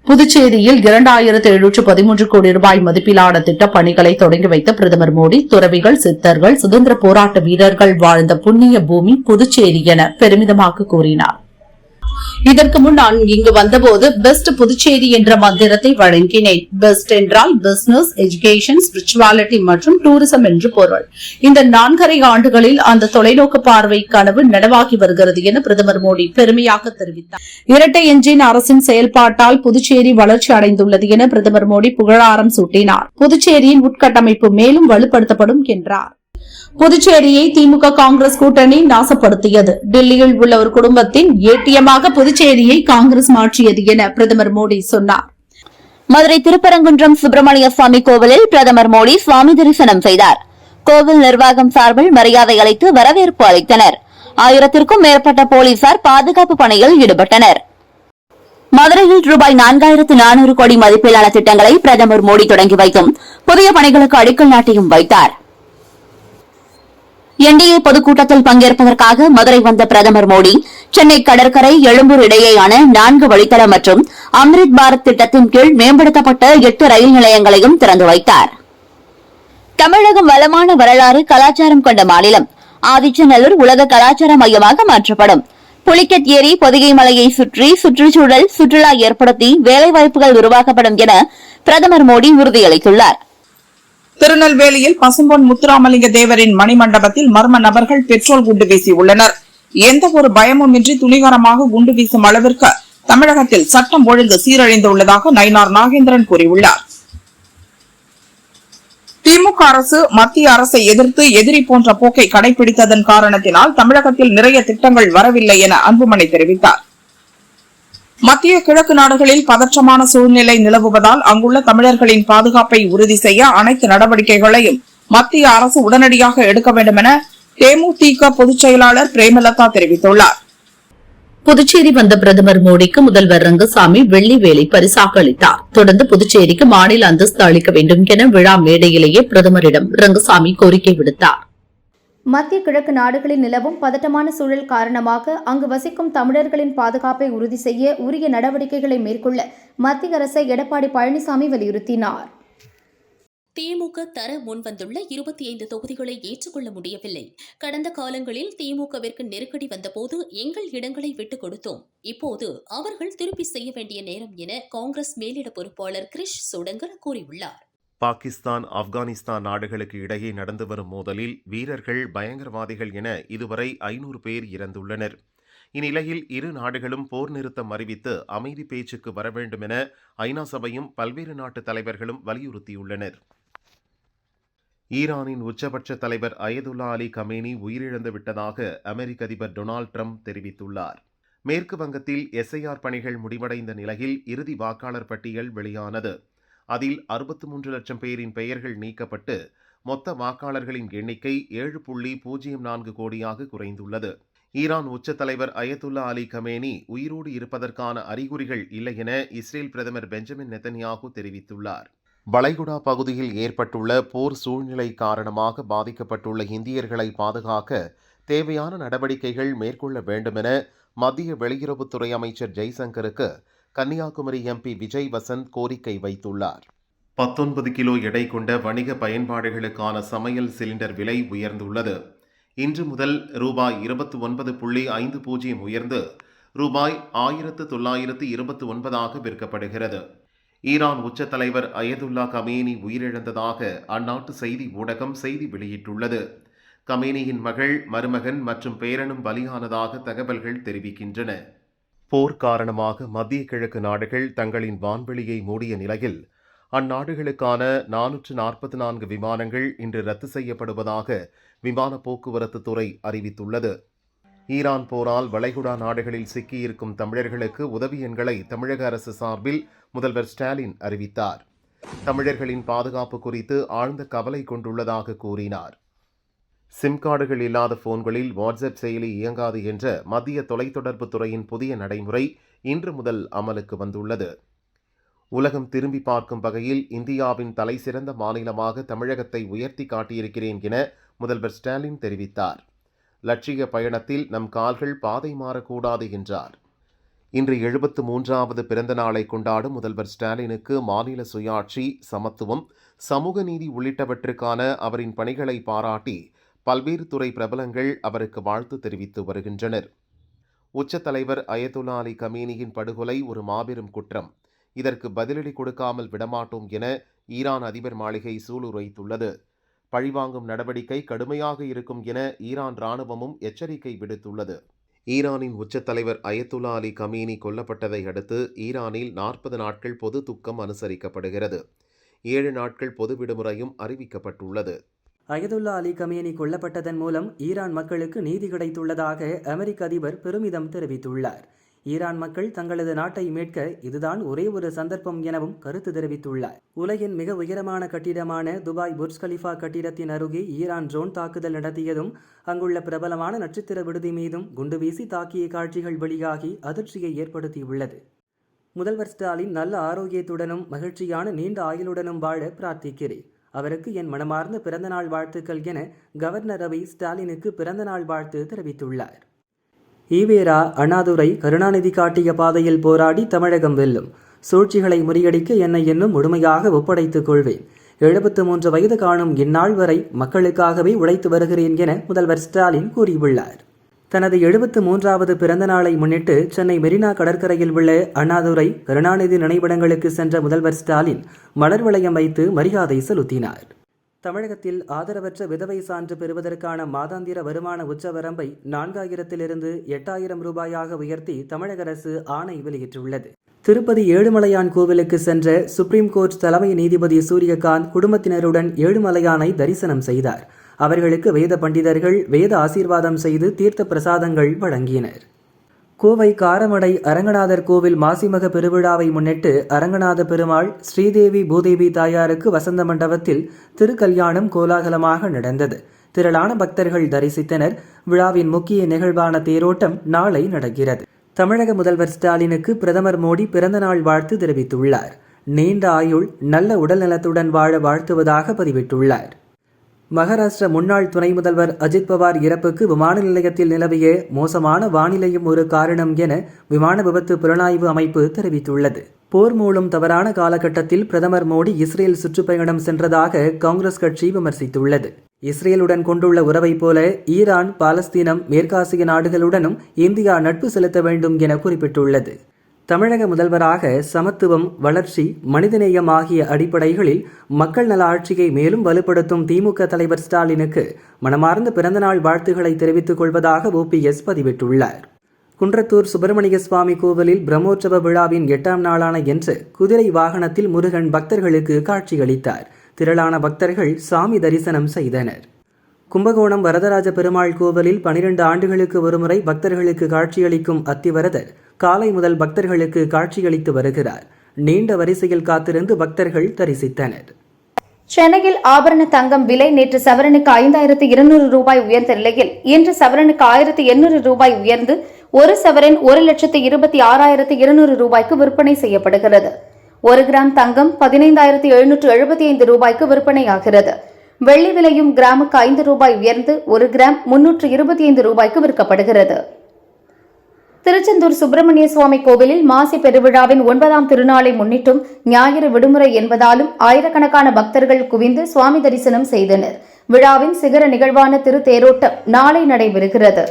புதுச்சேரியில் 2713 கோடி ரூபாய் மதிப்பிலான திட்டப் பணிகளை தொடங்கி வைத்த பிரதமர் மோடி, துறவிகள், சித்தர்கள், சுதந்திர போராட்ட வீரர்கள் வாழ்ந்த புண்ணிய பூமி புதுச்சேரி என பெருமிதமாக கூறினார். இதற்கு முன்னால் இங்கு வந்தபோது பெஸ்ட் புதுச்சேரி என்ற மந்திரத்தை வழங்கினேன். பெஸ்ட் என்றால் பிசினஸ், எஜுகேஷன், ஸ்பிரிச்சுவாலிட்டி மற்றும் டூரிசம் என்று பொருள். இந்த 4.5 ஆண்டுகளில் அந்த தொலைநோக்கு பார்வை கனவு நனவாகி வருகிறது என பிரதமர் மோடி பெருமையாக தெரிவித்தார். இரட்டை என்ஜின் அரசின் செயல்பாட்டால் புதுச்சேரி வளர்ச்சி அடைந்துள்ளது என பிரதமர் மோடி புகழாரம் சூட்டினார். புதுச்சேரியின் உட்கட்டமைப்பு மேலும் வலுப்படுத்தப்படும் என்றார். புதுச்சேரியை திமுக காங்கிரஸ் கூட்டணி நாசப்படுத்தியது. டெல்லியில் உள்ள ஒரு குடும்பத்தின் ஏடிஎம்மாக புதுச்சேரியை காங்கிரஸ் மாற்றியது என பிரதமர் மோடி சொன்னார். மதுரை திருப்பரங்குன்றம் சுப்பிரமணிய சுவாமி கோவிலில் பிரதமர் மோடி சுவாமி தரிசனம் செய்தார். கோவில் நிர்வாகம் சார்பில் மரியாதை அளித்து வரவேற்பு அளித்தனர். 1000க்கும் மேற்பட்ட போலீசார் பாதுகாப்பு பணியில் ஈடுபட்டனர். மதுரையில் ரூபாய் 4400 கோடி மதிப்பிலான திட்டங்களை பிரதமர் மோடி தொடங்கி வைத்தும் புதிய பணிகளுக்கு அடிக்கல் நாட்டியும் வைத்தார். என்டிஏ பொதுக்கூட்டத்தில் பங்கேற்பதற்காக மதுரை வந்த பிரதமர் மோடி சென்னை கடற்கரை எழும்பூர் இடையேயான 4 வழித்தட மற்றும் அம்ரித் பாரத் திட்டத்தின் கீழ் மேம்படுத்தப்பட்ட 8 ரயில் நிலையங்களையும் திறந்து வைத்தார். தமிழகம் வளமான வரலாறு, கலாச்சாரம் கொண்ட மாநிலம். ஆதிச்சநல்லூர் உலக கலாச்சார மையமாக மாற்றப்படும். புலிக்கட் ஏரி, பொதிகை மலையை சுற்றி சுற்றுச்சூழல் சுற்றுலா ஏற்படுத்தி வேலைவாய்ப்புகள் உருவாக்கப்படும் என பிரதமர் மோடி உறுதியளித்துள்ளார். திருநெல்வேலியில் பசும்பொன் முத்துராமலிங்க தேவரின் மணிமண்டபத்தில் மர்ம நபர்கள் பெட்ரோல் குண்டு வீசியுள்ளனர். எந்த ஒரு பயமுமின்றி துணிகரமாக குண்டு வீசும் அளவிற்கு தமிழகத்தில் சட்டம் ஒழுங்கு சீரழிந்துள்ளதாக நயினார் நாகேந்திரன் கூறியுள்ளார். திமுக அரசு மத்திய அரசை எதிர்த்து எதிரி போன்ற போக்கை கடைபிடித்ததன் காரணத்தினால் தமிழகத்தில் நிறைய திட்டங்கள் வரவில்லை என அன்புமணி தெரிவித்தார். மத்திய கிழக்கு நாடுகளில் பதற்றமான சூழ்நிலை நிலவுவதால் அங்குள்ள தமிழர்களின் பாதுகாப்பை உறுதி செய்ய அனைத்து நடவடிக்கைகளையும் மத்திய அரசு உடனடியாக எடுக்க வேண்டும் என தேமுதிக பொதுச் செயலாளர் பிரேமலதா தெரிவித்துள்ளார். புதுச்சேரி வந்த பிரதமர் மோடிக்கு முதல்வர் ரங்கசாமி வெள்ளி வேலை பரிசாக அளித்தார். தொடர்ந்து புதுச்சேரிக்கு மாநில அந்தஸ்து அளிக்க வேண்டும் என விழா மேடையிலேயே பிரதமரிடம் ரங்கசாமி கோரிக்கை விடுத்தார். மத்திய கிழக்கு நாடுகளில் நிலவும் பதட்டமான சூழல் காரணமாக அங்கு வசிக்கும் தமிழர்களின் பாதுகாப்பை உறுதி செய்ய உரிய நடவடிக்கைகளை மேற்கொள்ள மத்திய அரசை எடப்பாடி பழனிசாமி வலியுறுத்தினார். திமுக தர முன்வந்துள்ள 25 தொகுதிகளை ஏற்றுக்கொள்ள முடியவில்லை. கடந்த காலங்களில் திமுகவிற்கு நெருக்கடி வந்தபோது எங்கள் இடங்களை விட்டுக் கொடுத்தோம். இப்போது அவர்கள் திருப்பி செய்ய வேண்டிய நேரம் என காங்கிரஸ் மேலிட பொறுப்பாளர் கிரிஷ் சோடங்கர் கூறியுள்ளார். பாகிஸ்தான், ஆப்கானிஸ்தான் நாடுகளுக்கு இடையே நடந்து வரும் மோதலில் வீரர்கள், பயங்கரவாதிகள் என இதுவரை 500 பேர் இறந்துள்ளனர். இந்நிலையில் இரு நாடுகளும் போர் நிறுத்தம் அறிவித்து அமைதி பேச்சுக்கு வர வேண்டும் என ஐநா சபையும் பல்வேறு நாட்டு தலைவர்களும் வலியுறுத்தியுள்ளனர். ஈரானின் உச்சபட்ச தலைவர் அயதுல்லா அலி கமேனி உயிரிழந்து விட்டதாக அமெரிக்க அதிபர் டொனால்டு ட்ரம்ப் தெரிவித்துள்ளார். மேற்கு வங்கத்தில் SIR பணிகள் முடிவடைந்த நிலையில் இறுதி வாக்காளர் பட்டியல் வெளியானது. அதில் 63 லட்சம் பேரின் பெயர்கள் நீக்கப்பட்டு மொத்த வாக்காளர்களின் எண்ணிக்கை 7.04 கோடியாக குறைந்துள்ளது. ஈரான் உச்ச தலைவர் அயதுல்லா அலி கமேனி உயிரோடு இருப்பதற்கான அறிகுறிகள் இல்லை என இஸ்ரேல் பிரதமர் பெஞ்சமின் நெதன்யாகு தெரிவித்துள்ளார். வளைகுடா பகுதியில் ஏற்பட்டுள்ள போர் சூழ்நிலை காரணமாக பாதிக்கப்பட்டுள்ள இந்தியர்களை பாதுகாக்க தேவையான நடவடிக்கைகள் மேற்கொள்ள வேண்டுமென மத்திய வெளியுறவுத்துறை அமைச்சர் ஜெய்சங்கருக்கு கன்னியாகுமரி MP விஜய் வசந்த் கோரிக்கை வைத்துள்ளார். 19 கிலோ எடை கொண்ட வணிக பயன்பாடுகளுக்கான சமையல் சிலிண்டர் விலை உயர்ந்துள்ளது. இன்று முதல் ரூபாய் 29.50 உயர்ந்து ரூபாய் 1929 விற்கப்படுகிறது. ஈரான் உச்ச தலைவர் அயதுல்லா கமேனி உயிரிழந்ததாக அந்நாட்டு செய்தி ஊடகம் செய்தி வெளியிட்டுள்ளது. கமேனியின் மகள், மருமகன் மற்றும் பேரனும் பலியானதாக தகவல்கள் தெரிவிக்கின்றன. போர் காரணமாக மத்திய கிழக்கு நாடுகள் தங்களின் வான்வெளியை மூடிய நிலையில் அந்நாடுகளுக்கான 444 விமானங்கள் இன்று ரத்து செய்யப்படுவதாக விமான போக்குவரத்து துறை அறிவித்துள்ளது. ஈரான் போரால் வளைகுடா நாடுகளில் சிக்கியிருக்கும் தமிழர்களுக்கு உதவி எண்களை தமிழக அரசு சார்பில் முதல்வர் ஸ்டாலின் அறிவித்தார். தமிழர்களின் பாதுகாப்பு குறித்து ஆழ்ந்த கவலை கொண்டுள்ளதாக கூறினார். சிம் கார்டுகள் இல்லாத போன்களில் வாட்ஸ்அப் செயலி இயங்காது என்ற மத்திய தொலைத்தொடர்பு துறையின் புதிய நடைமுறை இன்று முதல் அமலுக்கு வந்துள்ளது. உலகம் திரும்பி பார்க்கும் வகையில் இந்தியாவின் தலைசிறந்த மாநிலமாக தமிழகத்தை உயர்த்தி காட்டியிருக்கிறேன் என முதல்வர் ஸ்டாலின் தெரிவித்தார். லட்சிய பயணத்தில் நம் கால்கள் பாதை மாறக்கூடாது என்றார். இன்று 73வது பிறந்த நாளை கொண்டாடும் முதல்வர் ஸ்டாலினுக்கு மாநில சுயாட்சி, சமத்துவம், சமூக நீதி உள்ளிட்டவற்றுக்கான அவரின் பணிகளை பாராட்டி பல்வேறு துறை பிரபலங்கள் அவருக்கு வாழ்த்து தெரிவித்து வருகின்றனர். உச்சத்தலைவர் அயதுல்லா அலி கமேனியின் படுகொலை ஒரு மாபெரும் குற்றம். இதற்கு பதிலடி கொடுக்காமல் விடமாட்டோம் என ஈரான் அதிபர் மாளிகை சூளுரைத்துள்ளது. பழிவாங்கும் நடவடிக்கை கடுமையாக இருக்கும் என ஈரான் இராணுவமும் எச்சரிக்கை விடுத்துள்ளது. ஈரானின் உச்சத்தலைவர் அயதுல்லா அலி கமேனி கொல்லப்பட்டதை அடுத்து ஈரானில் 40 நாட்கள் பொது துக்கம் அனுசரிக்கப்படுகிறது. 7 நாட்கள் பொது விடுமுறையும் அறிவிக்கப்பட்டுள்ளது. அயதுல்லா அலி கமேனி கொல்லப்பட்டதன் மூலம் ஈரான் மக்களுக்கு நீதி கிடைத்துள்ளதாக அமெரிக்க அதிபர் பெருமிதம் தெரிவித்துள்ளார். ஈரான் மக்கள் தங்களது நாட்டை மீட்க இதுதான் ஒரே ஒரு சந்தர்ப்பம் எனவும் கருத்து தெரிவித்துள்ளார். உலகின் மிக உயரமான கட்டிடமான துபாய் புர்ஜ் கலிஃபா கட்டிடத்தின் அருகே ஈரான் ட்ரோன் தாக்குதல் நடத்தியதும் அங்குள்ள பிரபலமான நட்சத்திர விடுதி மீதும் குண்டு வீசி தாக்கிய காட்சிகள் வெளியாகி அதிர்ச்சியை ஏற்படுத்தியுள்ளது. முதல்வர் ஸ்டாலின் நல்ல ஆரோக்கியத்துடனும் மகிழ்ச்சியான நீண்ட ஆயுளுடனும் வாழ பிரார்த்திக்கிறேன். அவருக்கு என் மனமார்ந்த பிறந்தநாள் வாழ்த்துக்கள் என கவர்னர் ரவி ஸ்டாலினுக்கு பிறந்தநாள் வாழ்த்து தெரிவித்துள்ளார். ஈவேரா, அண்ணாதுரை, கருணாநிதி காட்டிய பாதையில் போராடி தமிழகம் வெல்லும். சூழ்ச்சிகளை முறியடிக்க என்னை இன்னும் முழுமையாக ஒப்படைத்துக் கொள்வேன். 73 வயது காணும் இந்நாள் வரை மக்களுக்காகவே உழைத்து வருகிறேன் என முதல்வர் ஸ்டாலின் கூறியுள்ளார். தனது 73வது பிறந்த நாளை முன்னிட்டு சென்னை மெரினா கடற்கரையில் உள்ள அண்ணாதுரை, கருணாநிதி நினைவிடங்களுக்கு சென்ற முதல்வர் ஸ்டாலின் மலர் வளையம் வைத்து மரியாதை செலுத்தினார். தமிழகத்தில் ஆதரவற்ற விதவை சான்று பெறுவதற்கான மாதாந்திர வருமான உச்சவரம்பை 4000 8000 ரூபாயாக உயர்த்தி தமிழக அரசு ஆணை வெளியிட்டுள்ளது. திருப்பதி ஏழுமலையான் கோவிலுக்கு சென்ற சுப்ரீம் கோர்ட் தலைமை நீதிபதி சூரியகாந்த் குடும்பத்தினருடன் ஏழுமலையானை தரிசனம் செய்தார். அவர்களுக்கு வேத பண்டிதர்கள் வேத ஆசீர்வாதம் செய்து தீர்த்த பிரசாதங்கள் வழங்கினர். கோவை காரமடை அரங்கநாதர் கோவில் மாசிமக பெருவிழாவை முன்னிட்டு அரங்கநாத பெருமாள், ஸ்ரீதேவி பூதேவி தாயாருக்கு வசந்த மண்டபத்தில் திருக்கல்யாணம் கோலாகலமாக நடந்தது. திரளான பக்தர்கள் தரிசித்தனர். விழாவின் முக்கிய நிகழ்வான தேரோட்டம் நாளை நடக்கிறது. தமிழக முதல்வர் ஸ்டாலினுக்கு பிரதமர் மோடி பிறந்தநாள் வாழ்த்து தெரிவித்துள்ளார். நீண்ட ஆயுள், நல்ல உடல்நலத்துடன் வாழ வாழ்த்துவதாக பதிவிட்டுள்ளார். மகாராஷ்டிர முன்னாள் துணை முதல்வர் அஜித் பவார் இறப்புக்கு விமான நிலையத்தில் நிலவிய மோசமான வானிலையும் ஒரு காரணம் என விமான விபத்து புலனாய்வு அமைப்பு தெரிவித்துள்ளது. போர் மூலம் தவறான காலகட்டத்தில் பிரதமர் மோடி இஸ்ரேல் சுற்றுப்பயணம் சென்றதாக காங்கிரஸ் கட்சி விமர்சித்துள்ளது. இஸ்ரேலுடன் கொண்டுள்ள உறவை போல ஈரான், பாலஸ்தீனம், மேற்காசிய நாடுகளுடனும் இந்தியா நட்பு செலுத்த வேண்டும் என குறிப்பிட்டுள்ளது. தமிழக முதல்வராக சமத்துவம், வளர்ச்சி, மனிதநேயம் ஆகிய அடிப்படைகளில் மக்கள் நல ஆட்சியை மேலும் வலுப்படுத்தும் திமுக தலைவர் ஸ்டாலினுக்கு மனமார்ந்த பிறந்தநாள் வாழ்த்துக்களை தெரிவித்துக் கொள்வதாக OPS பதிவிட்டுள்ளார். குன்றத்தூர் சுப்பிரமணிய சுவாமி கோவிலில் பிரம்மோற்சவ விழாவின் 8ஆம் நாளான இன்று குதிரை வாகனத்தில் முருகன் பக்தர்களுக்கு காட்சியளித்தார். திரளான பக்தர்கள் சாமி தரிசனம் செய்தனர். கும்பகோணம் வரதராஜ பெருமாள் கோவிலில் 12 ஆண்டுகளுக்கு ஒருமுறை பக்தர்களுக்கு காட்சியளிக்கும் அத்திவரதர் காலை முதல் பக்தர்களுக்கு காட்சியளித்து வருகிறார். நீண்ட வரிசையில் காத்திருந்து பக்தர்கள் தரிசித்தனர். சென்னையில் ஆபரண தங்கம் விலை நேற்று சவரனுக்கு 5200 ரூபாய் உயர்ந்த நிலையில் இன்று சவரனுக்கு 1800 ரூபாய் உயர்ந்து ஒரு சவரன் 1,26,200 ரூபாய்க்கு விற்பனை செய்யப்படுகிறது. 1 கிராம் தங்கம் 15,775 ரூபாய்க்கு விற்பனையாகிறது. வெள்ளி விலையும் கிராமுக்கு 5 ரூபாய் உயர்ந்து 1 கிராம் 325 ரூபாய்க்கு விற்கப்படுகிறது. திருச்செந்தூர் சுப்பிரமணிய சுவாமி கோவிலில் மாசி பெருவிழாவின் 9ஆம் திருநாளை முன்னிட்டும் ஞாயிறு விடுமுறை என்பதாலும் ஆயிரக்கணக்கான பக்தர்கள் குவிந்து சுவாமி தரிசனம் செய்தனர். விழாவின் சிகர நிகழ்வான திருத்தேரோட்டம் நாளை நடைபெறுகிறது.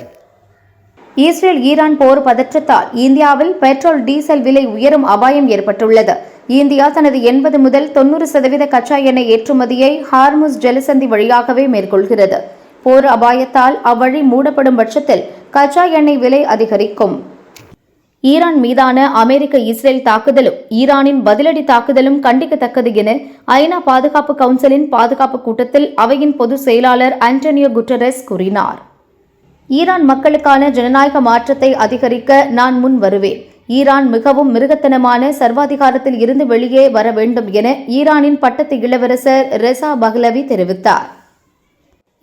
இஸ்ரேல் ஈரான் போர் பதற்றத்தால் இந்தியாவில் பெட்ரோல், டீசல் விலை உயரும் அபாயம் ஏற்பட்டுள்ளது. இந்தியா தனது 80 முதல் 90% கச்சா எண்ணெய் ஏற்றுமதியை ஹார்முஸ் ஜலசந்தி வழியாகவே மேற்கொள்கிறது. போர் அபாயத்தால் அவ்வழி மூடப்படும் பட்சத்தில் கச்சா எண்ணெய் விலை அதிகரிக்கும். ஈரான் மீதான அமெரிக்க இஸ்ரேல் தாக்குதலும் ஈரானின் பதிலடி தாக்குதலும் கண்டிக்கத்தக்கது என ஐநா பாதுகாப்பு கவுன்சிலின் பாதுகாப்பு கூட்டத்தில் அவையின் பொதுச் செயலாளர் ஆண்டனியோ குட்டரெஸ் கூறினார். ஈரான் மக்களுக்கான ஜனநாயக மாற்றத்தை அதிகரிக்க நான் முன் வருவேன். ஈரான் மிகவும் மிருகத்தனமான சர்வாதிகாரத்தில் இருந்து வெளியே வர வேண்டும் என ஈரானின் பட்டத்து இளவரசர் ரெசா பஹ்லவி தெரிவித்தார்.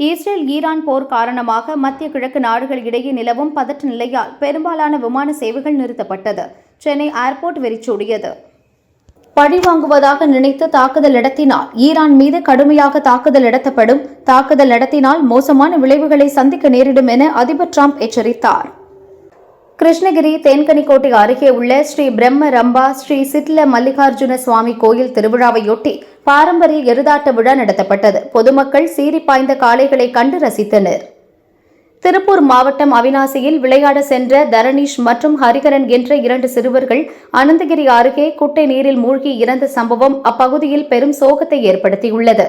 இஸ்ரேல் ஈரான் போர் காரணமாக மத்திய கிழக்கு நாடுகள் இடையே நிலவும் பதற்ற நிலையால் பெரும்பாலான விமான சேவைகள் நிறுத்தப்பட்டது. சென்னை ஏர்போர்ட் வெறிச்சோடியது. பழிவாங்குவதாக நினைத்து தாக்குதல் நடத்தினால் ஈரான் மீது கடுமையாக தாக்குதல் நடத்தப்படும். தாக்குதல் நடத்தினால் மோசமான விளைவுகளை சந்திக்க நேரிடும் என அதிபர் டிரம்ப் எச்சரித்தார். கிருஷ்ணகிரி தேன்கனிக்கோட்டை அருகே உள்ள ஸ்ரீ பிரம்ம ரம்பா ஸ்ரீ சிட்ல மல்லிகார்ஜுன சுவாமி கோயில் திருவிழாவையொட்டி பாரம்பரிய எருதாட்ட விழா நடத்தப்பட்டது. பொதுமக்கள் சீறி பாய்ந்த காளைகளை கண்டு ரசித்தனர். திருப்பூர் மாவட்டம் அவிநாசியில் விளையாட சென்ற தரணீஷ் மற்றும் ஹரிகரன் என்ற 2 சிறுவர்கள் அனந்தகிரி அருகே குட்டை நீரில் மூழ்கி இறந்த சம்பவம் அப்பகுதியில் பெரும் சோகத்தை ஏற்படுத்தியுள்ளது.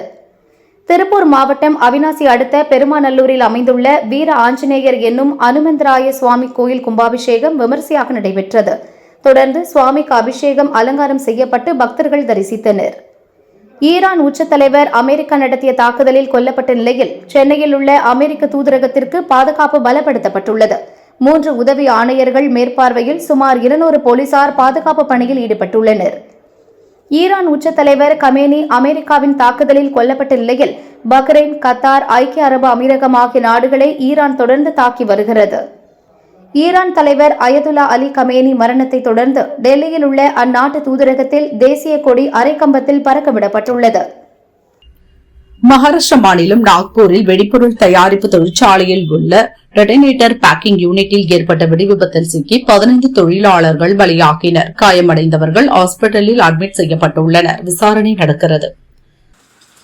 திருப்பூர் மாவட்டம் அவிநாசி அடுத்த பெருமாநல்லூரில் அமைந்துள்ள வீர ஆஞ்சநேயர் என்னும் அனுமந்தராய சுவாமி கோயில் கும்பாபிஷேகம் விமரிசையாக நடைபெற்றது. தொடர்ந்து சுவாமிக்கு அபிஷேகம் அலங்காரம் செய்யப்பட்டு பக்தர்கள் தரிசித்தனர். ஈரான் உச்ச தலைவர் அமெரிக்கா நடத்திய தாக்குதலில் கொல்லப்பட்ட நிலையில் சென்னையில் உள்ள அமெரிக்க தூதரகத்திற்கு பாதுகாப்பு பலப்படுத்தப்பட்டுள்ளது. 3 உதவி ஆணையர்கள் மேற்பார்வையில் சுமார் 200 போலீசார் பாதுகாப்பு பணியில் ஈடுபட்டுள்ளனர். ஈரான் உச்ச தலைவர் கமேனி அமெரிக்காவின் தாக்குதலில் கொல்லப்பட்ட நிலையில் பஹ்ரைன், கத்தார், ஐக்கிய அரபு அமீரகம் ஆகிய நாடுகளை ஈரான் தொடர்ந்து தாக்கி வருகிறது. ஈரான் தலைவர் அயதுல்லா அலி கமேனி மரணத்தை தொடர்ந்து டெல்லியில் உள்ள அந்நாட்டு தூதரகத்தில் தேசிய கொடி அரைக்கம்பத்தில் பறக்கவிடப்பட்டுள்ளது. மகாராஷ்டிரா மாநிலம் நாக்பூரில் வெடிபொருள் தயாரிப்பு தொழிற்சாலையில் உள்ள டெட்டனேட்டர் பேக்கிங் யூனிட்டில் ஏற்பட்ட வெடிவிபத்தில் சிக்கி 15 தொழிலாளர்கள் பலியாகினர். காயமடைந்தவர்கள் ஹாஸ்பிட்டலில் அட்மிட் செய்யப்பட்டுள்ளனர். விசாரணை நடக்கிறது.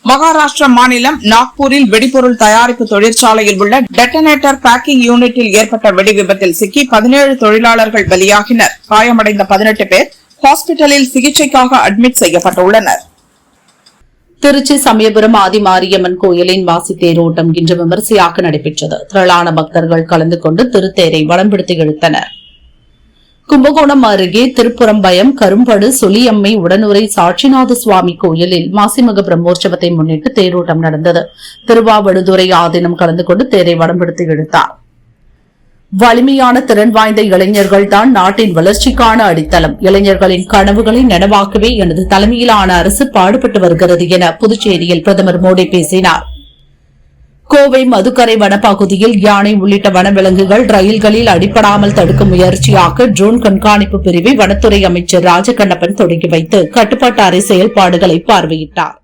மகாராஷ்டிரா மாநிலம் நாக்பூரில் வெடிபொருள் தயாரிப்பு தொழிற்சாலையில் உள்ள டெட்டனேட்டர் பேக்கிங் யூனிட்டில் ஏற்பட்ட வெடிவிபத்தில் சிக்கி 17 தொழிலாளர்கள் பலியாகினர். காயமடைந்த 18 பேர் ஹாஸ்பிட்டலில் சிகிச்சைக்காக அட்மிட் செய்யப்பட்டுள்ளனர். திருச்சி சமயபுரம் ஆதிமாரியம்மன் கோயிலின் மாசி தேரோட்டம் இன்று விமரிசையாக நடைபெற்றது. திரளான பக்தர்கள் கலந்து கொண்டு திருத்தேரை வடம்பிடித்து இழுத்தனர். கும்பகோணம் அருகே திருப்புறம்பயம் கரும்படு சொலியம்மை உடனுரை சாட்சிநாத சுவாமி கோயிலில் மாசிமக பிரம்மோற்சவத்தை முன்னிட்டு தேரோட்டம் நடந்தது. திருவாவடுதுறை ஆதீனம் கலந்து கொண்டு தேரை வடம்பிடித்து இழுத்தார். வலிமையான திறன் வாய்ந்த இளைஞர்கள் தான் நாட்டின் வளர்ச்சிக்கான அடித்தளம். இளைஞர்களின் கனவுகளை நனவாக்கவே எனது தலைமையிலான அரசு பாடுபட்டு வருகிறது என புதுச்சேரியில் பிரதமர் மோடி பேசினார். கோவை மதுக்கரை வனப்பகுதியில் யானை உள்ளிட்ட வனவிலங்குகள் ரயில்களில் அடிபடாமல் தடுக்கும் முயற்சியாக ட்ரோன் கண்காணிப்பு பிரிவை வனத்துறை அமைச்சர் ராஜகண்ணப்பன் தொடங்கி வைத்து கட்டுப்பாட்டு அறை செயல்பாடுகளை பார்வையிட்டார்.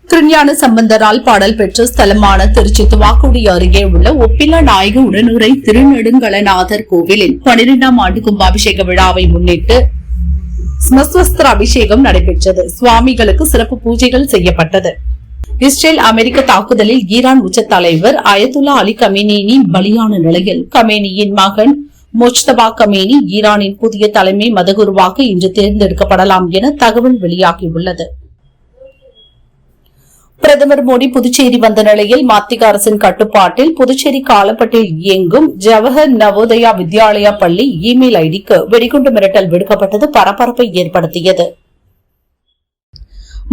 திருஞான சம்பந்தரால் பாடல் பெற்ற ஸ்தலமான திருச்சி துவாக்குடி அருகே உள்ள ஒப்பிலா நாயக உடனுரை திருநெடுங்கலநாதர் கோவிலில் 12ஆம் ஆண்டு கும்பாபிஷேக விழாவை முன்னிட்டு ஸ்மஸ்வஸ்திர அபிஷேகம் நடைபெற்றது. சுவாமிகளுக்கு சிறப்பு பூஜைகள் செய்யப்பட்டது. இஸ்ரேல் அமெரிக்க தாக்குதலில் ஈரான் உச்ச தலைவர் அயதுல்லா அலி கமேனி பலியான நிலையில் கமேனியின் மகன் மொஜ்தபா கமேனி ஈரானின் புதிய தலைமை மதகுருவாக இன்று தேர்ந்தெடுக்கப்படலாம் என தகவல் வெளியாகியுள்ளது. பிரதமர் மோடி புதுச்சேரி வந்த நிலையில் மத்திய அரசின் கட்டுப்பாட்டில் புதுச்சேரி காலப்பட்டில் இயங்கும் ஜவஹர் நவோதயா வித்யாலயா பள்ளி இமெயில் ஐடிக்கு வெடிகுண்டு மிரட்டல் விடுக்கப்பட்டது பரபரப்பை ஏற்படுத்தியது.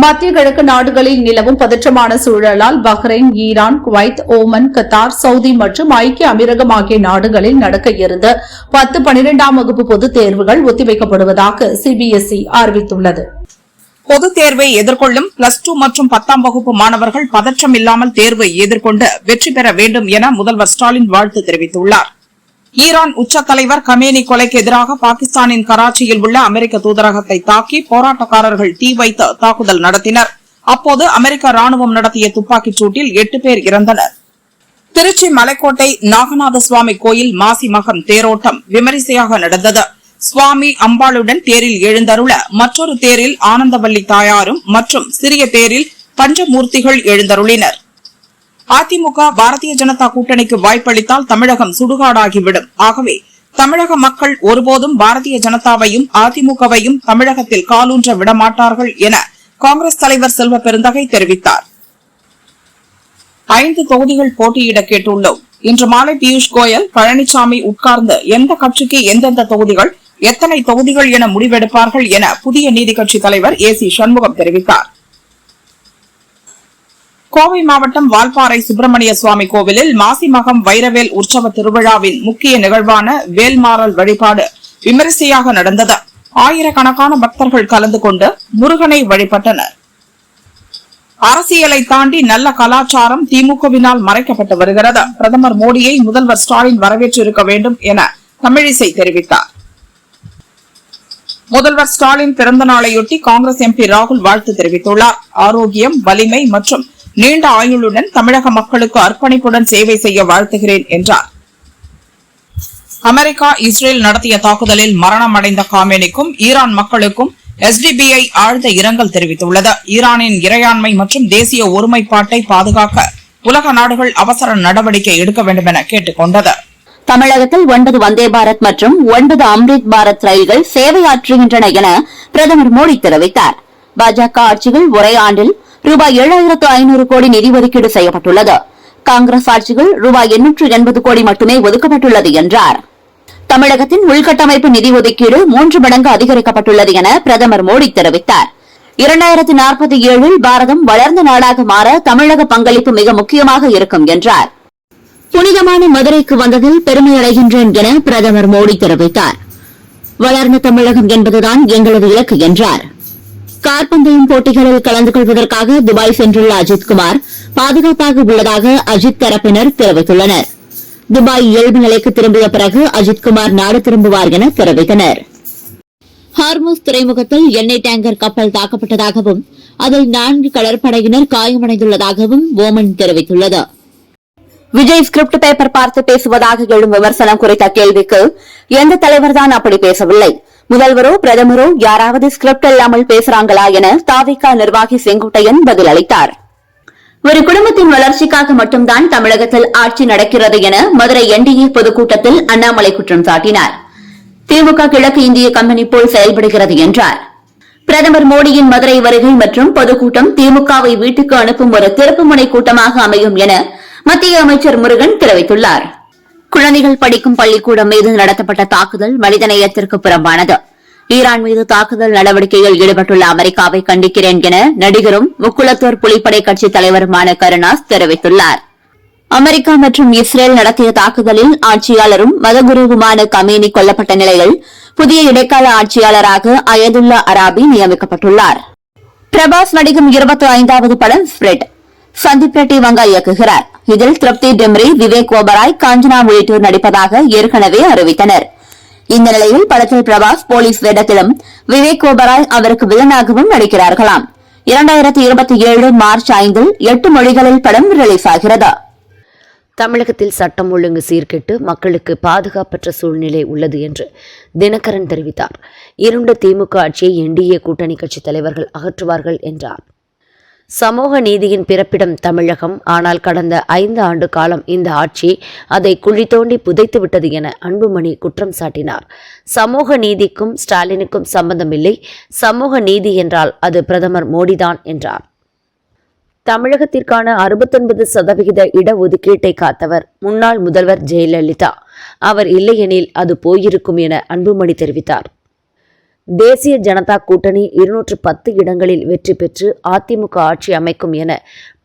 மத்திய கிழக்கு நாடுகளில் நிலவும் பதற்றமான சூழலால் Bahrain, Iran, Kuwait, Oman, Qatar, Saudi மற்றும் ஐக்கிய அமீரகம் ஆகிய நாடுகளில் நடக்க இருந்த 10, 12ஆம் வகுப்பு பொதுத் தேர்வுகள் ஒத்திவைக்கப்படுவதாக சிபிஎஸ்இ அறிவித்துள்ளது. பொதுத் தேர்வை எதிர்கொள்ளும் +2 மற்றும் 10ஆம் வகுப்பு மாணவர்கள் பதற்றம் இல்லாமல் தேர்வை எதிர்கொண்டு வெற்றி பெற வேண்டும் என முதல்வர் ஸ்டாலின் வாழ்த்து தெரிவித்துள்ளார். ஈரான் உச்ச தலைவர் கமேனி கொலைக்கு எதிராக பாகிஸ்தானின் கராச்சியில் உள்ள அமெரிக்க தூதரகத்தை தாக்கி போராட்டக்காரர்கள் தீ வைத்து தாக்குதல் நடத்தினர். அப்போது அமெரிக்க ராணுவம் நடத்திய துப்பாக்கிச் சூட்டில் 8 பேர் இறந்தனர். திருச்சி மலைக்கோட்டை நாகநாத சுவாமி கோயில் மாசி மகம் தேரோட்டம் விமரிசையாக நடந்தது. சுவாமி அம்பாளுடன் தேரில் எழுந்தருள மற்றொரு தேரில் ஆனந்தவல்லி தாயாரும் மற்றும் சிறிய தேரில் பஞ்சமூர்த்திகள் எழுந்தருளினர். அதிமுக பாரதிய ஜனதா கூட்டணிக்கு வாய்ப்பளித்தால் தமிழகம் சுடுகாடாகிவிடும். ஆகவே தமிழக மக்கள் ஒருபோதும் பாரதிய ஜனதாவையும் அதிமுகவையும் தமிழகத்தில் காலூன்ற விடமாட்டார்கள் என காங்கிரஸ் தலைவர் செல்வ பெருந்தகை தெரிவித்தார். 5 தொகுதிகள் போட்டியிட கேட்டுள்ளோம். இன்று மாலை பியூஷ் கோயல், பழனிசாமி உட்கார்ந்து எந்த கட்சிக்கு எந்தெந்த தொகுதிகள், எத்தனை தொகுதிகள் என முடிவெடுப்பார்கள் என புதிய நீதிக்கட்சி தலைவர் ஏசி சண்முகம் தெரிவித்தார். கோவை மாவட்டம் வால்பாறை சுப்பிரமணிய சுவாமி கோவிலில் மாசி மகம் வைரவேல் உற்சவ திருவிழாவின் முக்கிய நிகழ்வான வேல்மாறல் வழிபாடு விமரிசையாக நடந்தது. ஆயிரக்கணக்கான பக்தர்கள் கலந்து கொண்டு முருகனை வழிபட்டனர். அரசியலை தாண்டி நல்ல கலாச்சாரம் திமுகவினால் மறைக்கப்பட்டு வருகிறது. பிரதமர் மோடியை முதல்வர் ஸ்டாலின் வரவேற்றிருக்க வேண்டும் என தமிழிசை தெரிவித்தார். முதல்வர் ஸ்டாலின் பிறந்த நாளையொட்டி காங்கிரஸ் எம்பி ராகுல் வாழ்த்து தெரிவித்துள்ளார். ஆரோக்கியம், வலிமை மற்றும் நீண்ட ஆயுளுடன் தமிழக மக்களுக்கு அர்ப்பணிப்புடன் சேவை செய்ய வாழ்த்துகிறேன் என்றார். அமெரிக்கா இஸ்ரேல் நடத்திய தாக்குதலில் மரணமடைந்த காமேனிக்கும் ஈரான் மக்களுக்கும் SDBI ஆழ்ந்த இரங்கல் தெரிவித்துள்ளது. ஈரானின் இறையாண்மை மற்றும் தேசிய ஒருமைப்பாட்டை பாதுகாக்க உலக நாடுகள் அவசர நடவடிக்கை எடுக்க வேண்டும் என கேட்டுக் கொண்டது. தமிழகத்தில் 9 வந்தே பாரத் மற்றும் 9 அம்ரித் பாரத் ரயில்கள் சேவையாற்றுகின்றன என பிரதமர் மோடி தெரிவித்தார். பாஜக ஆட்சியில் ஒரே ஆண்டில் ரூபாய் 7,500 கோடி நிதி ஒதுக்கீடு செய்யப்பட்டுள்ளது. காங்கிரஸ் ஆட்சியில் ரூபாய் 880 கோடி மட்டுமே ஒதுக்கப்பட்டுள்ளது என்றார். தமிழகத்தின் உள்கட்டமைப்பு நிதி ஒதுக்கீடு 3 மடங்கு அதிகரிக்கப்பட்டுள்ளது என பிரதமர் மோடி தெரிவித்தார். 2047 பாரதம் வளர்ந்த நாடாக மாற தமிழக பங்களிப்பு மிக முக்கியமாக இருக்கும் என்றார். புனிதமான மதுரைக்கு வந்ததில் பெருமையடைகின்றேன் என பிரதமர் மோடி தெரிவித்தார். வளர்ந்த தமிழகம் என்பதுதான் எங்களது இலக்கு என்றார். கார்பந்தயம் போட்டிகளில் கலந்து கொள்வதற்காக துபாய் சென்றுள்ள அஜித்குமார் பாதுகாப்பாக உள்ளதாக அஜித் தரப்பினர் தெரிவித்துள்ளனர். துபாய் இயல்பு நிலைக்கு திரும்பிய பிறகு அஜித்குமார் நாடு திரும்புவார் என தெரிவித்தனர். ஹார்முஸ் துறைமுகத்தில் எண்ணெய் டேங்கர் கப்பல் தாக்கப்பட்டதாகவும் அதில் 4 கடற்படையினர் காயமடைந்துள்ளதாகவும் ஓமன் தெரிவித்துள்ளது. விஜய் ஸ்கிரிப்ட் பேப்பர் பார்த்து பேசுவதாக எழும் விமர்சனம் குறித்த கேள்விக்கு எந்த தலைவர்தான் அப்படி பேசவில்லை, முதல்வரோ பிரதமரோ யாராவது ஸ்கிரிப்ட் இல்லாமல் பேசுறாங்களா என தாவிக நிர்வாகி செங்கோட்டையன் பதிலளித்தார். ஒரு குடும்பத்தின் வளர்ச்சிக்காக மட்டும்தான் தமிழகத்தில் ஆட்சி நடக்கிறது என மதுரை NDA பொதுக்கூட்டத்தில் அண்ணாமலை குற்றம் சாட்டினார். திமுக கிழக்கு இந்திய கம்பெனி போல் செயல்படுகிறது என்றார். பிரதமர் மோடியின் மதுரை வருகை மற்றும் பொதுக்கூட்டம் திமுகவை வீட்டுக்கு அனுப்பும் ஒரு திருப்புமுனை கூட்டமாக அமையும் என மத்திய அமைச்சர் முருகன் தெரிவித்துள்ளார். குழந்தைகள் படிக்கும் பள்ளிக்கூடம் மீது நடத்தப்பட்ட தாக்குதல் மனிதநேயத்திற்கு புறம்பானது. ஈரான் மீது தாக்குதல் நடவடிக்கையில் ஈடுபட்டுள்ள அமெரிக்காவை கண்டிக்கிறேன் என நடிகரும் முக்குளத்தூர் புலிப்படை கட்சித் தலைவருமான கருணாஸ் தெரிவித்துள்ளார். அமெரிக்கா மற்றும் இஸ்ரேல் நடத்திய தாக்குதலில் ஆட்சியாளரும் மதகுருவுமான கமேனி கொல்லப்பட்ட நிலையில் புதிய இடைக்கால ஆட்சியாளராக அயதுல்லா அராபி நியமிக்கப்பட்டுள்ளார். பிரபாஸ் நடிக்கும் 25வது படம் ஸ்பிரிட். சந்தீப் ரெட்டி வங்கா இயக்குகிறார். இதில் திருப்தி டிம்ரி, விவேக் ஓபராய், காஞ்சனா உள்ளிட்டோர் நடிப்பதாக ஏற்கனவே அறிவித்தனர். இந்த நிலையில் படத்தில் பிரபாஸ் போலீஸ் வேடத்திலும் விவேக் ஓபராய் அவருக்கு வில்லனாகவும் நடிக்கிறார்களாம். 2027 மார்ச் 5 8 மொழிகளில் படம் ரிலீஸ் ஆகிறது. தமிழகத்தில் சட்டம் ஒழுங்கு சீர்கெட்டு மக்களுக்கு பாதுகாப்பற்ற சூழ்நிலை உள்ளது என்று தினகரன் தெரிவித்தார். இருண்ட திமுக ஆட்சியை NDA கூட்டணி கட்சித் தலைவர்கள் அகற்றுவார்கள் என்றார். சமூக நீதியின் பிறப்பிடம் தமிழகம். ஆனால் கடந்த 5 ஆண்டு காலம் இந்த ஆட்சி அதை குழி தோண்டி புதைத்து விட்டது என அன்புமணி குற்றம் சாட்டினார். சமூக நீதிக்கும் ஸ்டாலினுக்கும் சம்பந்தமில்லை. சமூக நீதி என்றால் அது பிரதமர் மோடிதான் என்றார். தமிழகத்திற்கான 69% இடஒதுக்கீட்டை காத்தவர் முன்னாள் முதல்வர் ஜெயலலிதா. அவர் இல்லையெனில் அது போயிருக்கும் என அன்புமணி தெரிவித்தார். தேசிய ஜனதா கூட்டணி 210 இடங்களில் வெற்றி பெற்று அதிமுக ஆட்சி அமைக்கும் என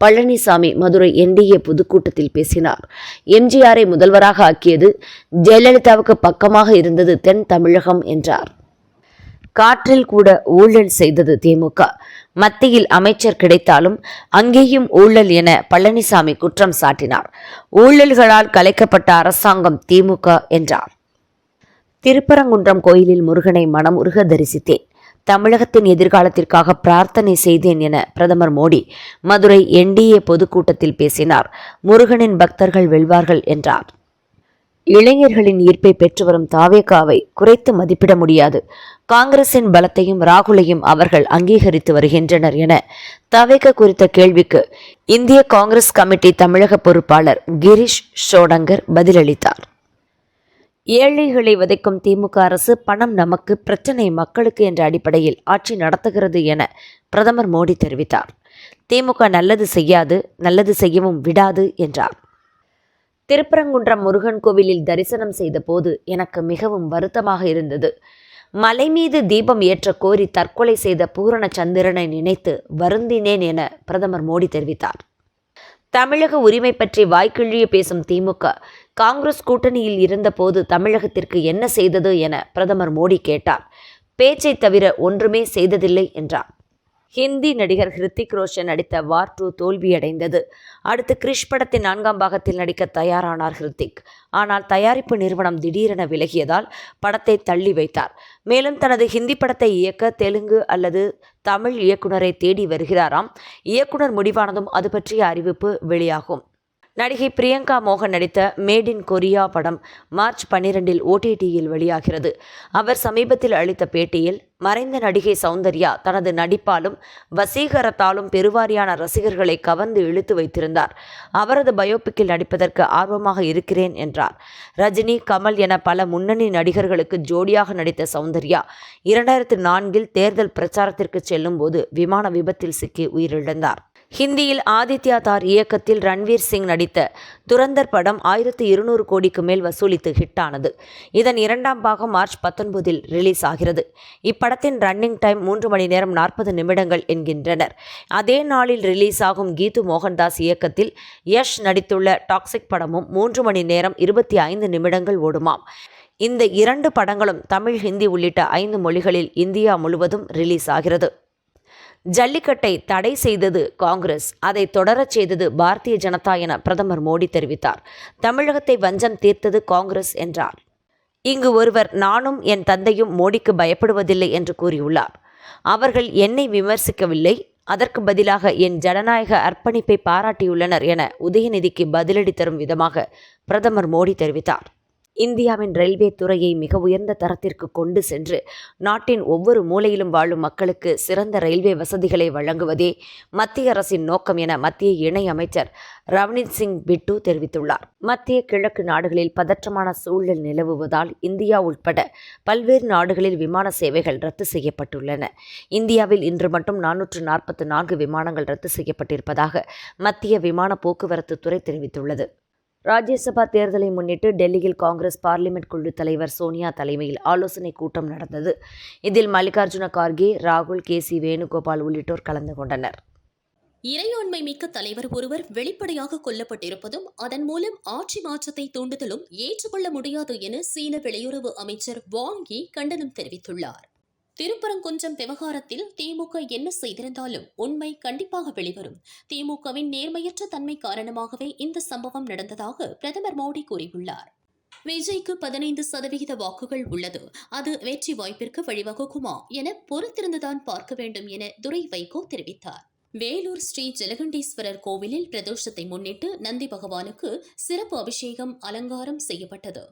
பழனிசாமி மதுரை NDA பொதுக்கூட்டத்தில் பேசினார். எம்ஜிஆரை முதல்வராக ஆக்கியது ஜெயலலிதாவுக்கு பக்கமாக இருந்தது தென் தமிழகம் என்றார். காற்றில் கூட ஊழல் செய்தது திமுக. மத்தியில் அமைச்சர் கிடைத்தாலும் அங்கேயும் ஊழல் என பழனிசாமி குற்றம் சாட்டினார். ஊழல்களால் கலைக்கப்பட்ட அரசாங்கம் திமுக என்றார். திருப்பரங்குன்றம் கோயிலில் முருகனை மனமுருக தரிசித்தேன். தமிழகத்தின் எதிர்காலத்திற்காக பிரார்த்தனை செய்தேன் என பிரதமர் மோடி மதுரை NDA பொதுக்கூட்டத்தில் பேசினார். முருகனின் பக்தர்கள் வெல்வார்கள் என்றார். இளைஞர்களின் ஈர்ப்பை பெற்று வரும் தாவேகாவை குறைத்து மதிப்பிட முடியாது. காங்கிரசின் பலத்தையும் ராகுலையும் அவர்கள் அங்கீகரித்து வருகின்றனர் என தாவேகா குறித்த கேள்விக்கு இந்திய காங்கிரஸ் கமிட்டி தமிழக பொறுப்பாளர் கிரீஷ் ஷோடங்கர் பதிலளித்தார். ஏழைகளை வதைக்கும் திமுக அரசு பணம் நமக்கு, பிரச்சனை மக்களுக்கு என்ற அடிப்படையில் ஆட்சி நடத்துகிறது என பிரதமர் மோடி தெரிவித்தார். திமுக நல்லது செய்யாது, நல்லது செய்யவும் விடாது என்றார். திருப்பரங்குன்றம் முருகன் கோவிலில் தரிசனம் செய்த போது எனக்கு மிகவும் வருத்தமாக இருந்தது. மலை மீது தீபம் ஏற்ற கோரி தற்கொலை செய்த பூரணச்சந்திரனை நினைத்து வருந்தினேன் என பிரதமர் மோடி தெரிவித்தார். தமிழக உரிமை பற்றி வாய்க்கிழிய பேசும் திமுக காங்கிரஸ் கூட்டணியில் இருந்தபோது தமிழகத்திற்கு என்ன செய்தது என பிரதமர் மோடி கேட்டார். பேச்சை தவிர ஒன்றுமே செய்ததில்லை என்றார். ஹிந்தி நடிகர் ஹிருத்திக் ரோஷன் நடித்த வார் 2 தோல்வியடைந்தது. அடுத்து கிரிஷ் படத்தின் 4ஆம் பாகத்தில் நடிக்க தயாரானார் ஹிருத்திக். ஆனால் தயாரிப்பு நிறுவனம் திடீரென விலகியதால் படத்தை தள்ளி வைத்தார். மேலும் தனது ஹிந்தி படத்தை இயக்க தெலுங்கு அல்லது தமிழ் இயக்குனரை தேடி வருகிறாராம். இயக்குனர் முடிவானதும் அது பற்றிய அறிவிப்பு வெளியாகும். நடிகை பிரியங்கா மோகன் நடித்த மேட் இன் கொரியா படம் மார்ச் 12 OTTயில் வெளியாகிறது. அவர் சமீபத்தில் அளித்த பேட்டியில் மறைந்த நடிகை சௌந்தர்யா தனது நடிப்பாலும் வசீகரத்தாலும் பெருவாரியான ரசிகர்களை கவர்ந்து இழுத்து வைத்திருந்தார். அவரது பயோபிக்கில் நடிப்பதற்கு ஆர்வமாக இருக்கிறேன் என்றார். ரஜினி, கமல் என பல முன்னணி நடிகர்களுக்கு ஜோடியாக நடித்த சௌந்தர்யா 2004 தேர்தல் பிரச்சாரத்திற்கு செல்லும் போது விமான விபத்தில் சிக்கி உயிரிழந்தார். ஹிந்தியில் ஆதித்யா தார் இயக்கத்தில் ரன்வீர் சிங் நடித்த துரந்தர் படம் 1200 கோடிக்கு மேல் வசூலித்து ஹிட்டானது. இதன் 2ஆம் பாகம் மார்ச் 19 ரிலீஸ் ஆகிறது. இப்படத்தின் ரன்னிங் டைம் 3 மணி நேரம் 40 நிமிடங்கள் என்கின்றனர். அதே நாளில் ரிலீஸ் ஆகும் கீது மோகன்தாஸ் இயக்கத்தில் யஷ் நடித்துள்ள டாக்ஸிக் படமும் 3 மணி நேரம் 25 நிமிடங்கள் ஓடுமாம். இந்த 2 படங்களும் தமிழ், ஹிந்தி உள்ளிட்ட 5 மொழிகளில் இந்தியா முழுவதும் ரிலீஸ் ஆகிறது. ஜல்லிக்கட்டை தடை செய்தது காங்கிரஸ், அதை தொடரச் செய்தது பாரதிய ஜனதா என பிரதமர் மோடி தெரிவித்தார். தமிழகத்தை வஞ்சம் தீர்த்தது காங்கிரஸ் என்றார். இங்கு ஒருவர் நானும் என் தந்தையும் மோடிக்கு பயப்படுவதில்லை என்று கூறியுள்ளார். அவர்கள் என்னை விமர்சிக்கவில்லை, அதற்கு பதிலாக என் ஜனநாயக அர்ப்பணிப்பை பாராட்டியுள்ளனர் என உதயநிதிக்கு பதிலடி தரும் விதமாக பிரதமர் மோடி தெரிவித்தார். இந்தியாவின் ரயில்வே துறையை மிக உயர்ந்த தரத்திற்கு கொண்டு சென்று நாட்டின் ஒவ்வொரு மூலையிலும் வாழும் மக்களுக்கு சிறந்த ரயில்வே வசதிகளை வழங்குவதே மத்திய அரசின் நோக்கம் என மத்திய இணை அமைச்சர் ரவ்னீத் சிங் பிட்டு தெரிவித்துள்ளார். மத்திய கிழக்கு நாடுகளில் பதற்றமான சூழல் நிலவுவதால் இந்தியா உட்பட பல்வேறு நாடுகளில் விமான சேவைகள் ரத்து செய்யப்பட்டுள்ளன. இந்தியாவில் இன்று மட்டும் 444 விமானங்கள் ரத்து செய்யப்பட்டிருப்பதாக மத்திய விமான போக்குவரத்து துறை தெரிவித்துள்ளது. ராஜ்யசபா தேர்தலை முன்னிட்டு டெல்லியில் காங்கிரஸ் பார்லிமெண்ட் குழு தலைவர் சோனியா தலைமையில் ஆலோசனைக் கூட்டம் நடந்தது. இதில் மல்லிகார்ஜுன கார்கே, ராகுல், KC வேணுகோபால் உள்ளிட்டோர் கலந்து கொண்டனர். இறையாண்மை மிக்க தலைவர் ஒருவர் வெளிப்படையாக கொல்லப்பட்டிருப்பதும் அதன் மூலம் ஆட்சி மாற்றத்தை தூண்டுதலும் ஏற்றுக்கொள்ள முடியாது என சீன வெளியுறவு அமைச்சர் வாங் யி கண்டனம் தெரிவித்துள்ளார். திருப்பரங்குன்றம் விவகாரத்தில் திமுக என்ன செய்திருந்தாலும் உண்மை கண்டிப்பாக வெளிவரும். திமுகவின் நேர்மையற்ற தன்மை காரணமாகவே இந்த சம்பவம் நடந்ததாக பிரதமர் மோடி கூறியுள்ளார். விஜய்க்கு 15% வாக்குகள் உள்ளது, அது வெற்றி வாய்ப்பிற்கு வழிவகுக்குமா என பொறுத்திருந்துதான் பார்க்க வேண்டும் என துரை வைகோ தெரிவித்தார். வேலூர் ஸ்ரீ ஜலகண்டீஸ்வரர் கோவிலில் பிரதோஷத்தை முன்னிட்டு நந்தி பகவானுக்கு சிறப்பு அபிஷேகம், அலங்காரம் செய்யப்பட்டது.